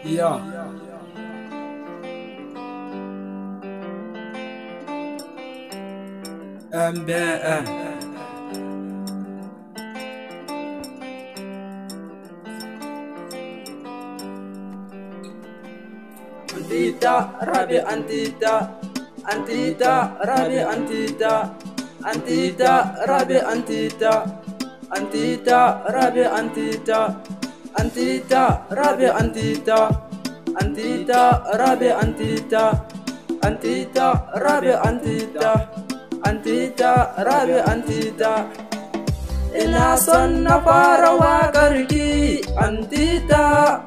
Yeah. MBM. Antita, Rabi Antita, Antita, Rabi Antita, Antita, Rabi Antita, Antita, Rabi Antita, Antita, Rabi Antita, Antita, Rabi Antita, Antita, Rabi Antita, Antita, Rabi Antita. Ina son na fara waƙarki Antita,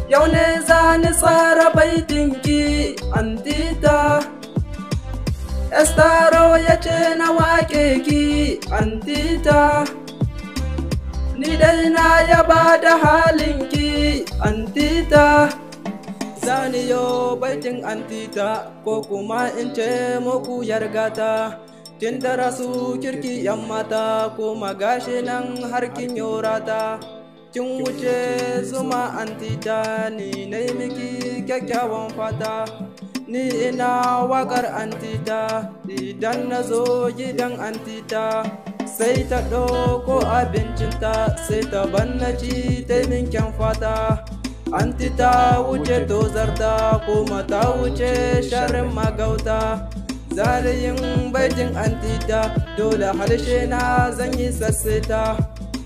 yau ne za ni tsara baitinki Antita. Estaro ya ce na waƙe ki Antita, ni dai na yaba da halinki Antita. Zani yo baitin Antita ko kuma in ce muku yargata, kin da rasu kirki yan mata kuma gashi nan har kin yorata. Kin wuce zuma Antita, ni na miki kyakkyawan fata. Ni ina waƙar Antita, idan na zo gidan Antita sai ta ɗauko abincinta sai ta banna ci ta min kyan fata. Antita wuce tozarta kuma ta wuce sharrin magauta. Zaliyin baitin Antita dole harshe na zan yi sasseta.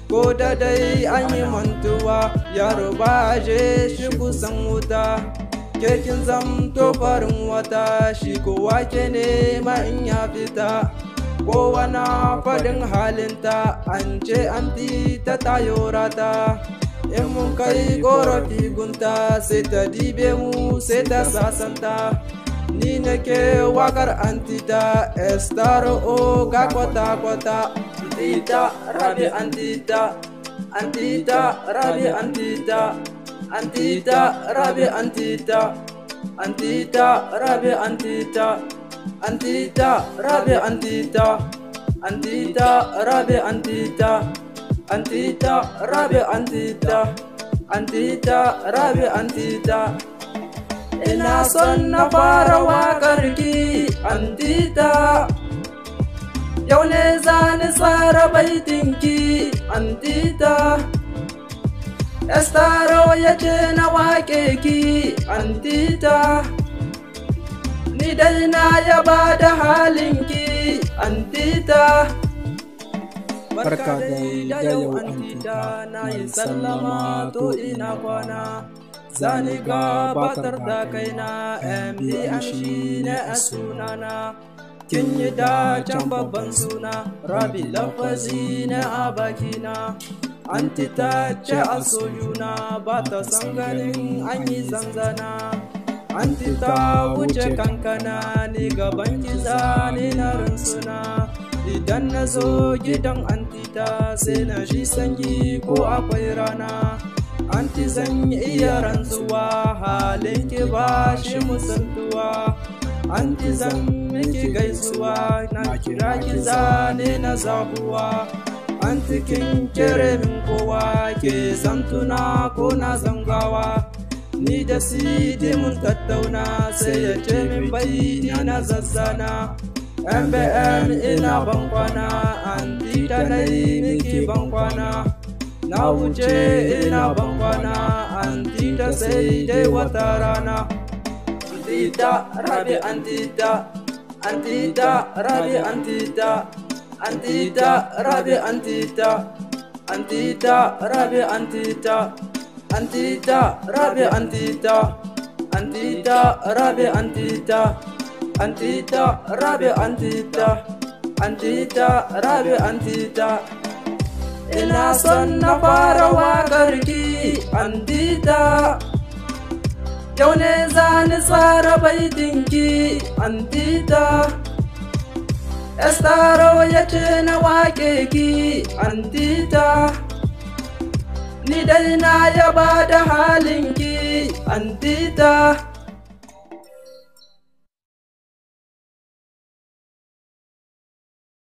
Ko da dai an yi mantuwa yaro ba je shi kusan wuta. Kekin zamto farin wata shi kowa ke nema in ya fita. Kowa na faɗin halinta an ce Antita ta yorata. In mun kai ƙorafi gunta sai ta dibe mu sai ta sasanta. Ni nake waƙar Antita, Estaro ga kwata-kwata. Antita, Rabi Antita, Antita, Rabi Antita, Antita, Rabi Antita, Antita, Rabi Antita, Antita, Rabi Antita, Antita, Rabi Antita, Antita, Rabi Antita, Antita, Rabi Antita. Ina son na fara waƙarki Antita, yau ne za ni tsara baitinki Antita. Estaro ya ce na waƙe ki Antita, ni dai na yaba da halinki Antita. Barka da yau Antita, na yi sallama to ina kwana. Zani gabatar da kaina, MBM shi ne a sunana. Kin yi dacen babban suna, Rabi lafazi ne a bakina. Antita ce a soyuna, ba ta san ganin an yi zanzana. Antita wuce kankana, ni gaban kiza ni na rinsuna. Idan na zo gidan Antita sai na ji sanyi ko akwai rana. Anti zan iya rantsuwa, halinki ba shi musantuwa. Anti zan miki gaisuwa, na kira ki zane na zabuwa. Anti kin kere min kowa, ke zantuna ko na zangawa. Ni da Sidi mun tattauna, sai ya ce min bai na zazzana. MBM ina bankwana, Antita na yi miki bankwana. Na wuce ina bankwana, Antita sai dai wata rana. Antita, Rabi Antita, Antita, Rabi Antita, Antita, Rabi Antita, Antita, Rabi Antita, Antita, Rabi Antita, Antita, Rabi Antita, Antita, Rabi Antita, Antita, Rabi Antita. Ina son na fara waƙarki Antita, yau ne za ni tsara baitinki Antita. Estaro ya ce na waƙe ki Antita, ni dai na yaba da halinki Antita.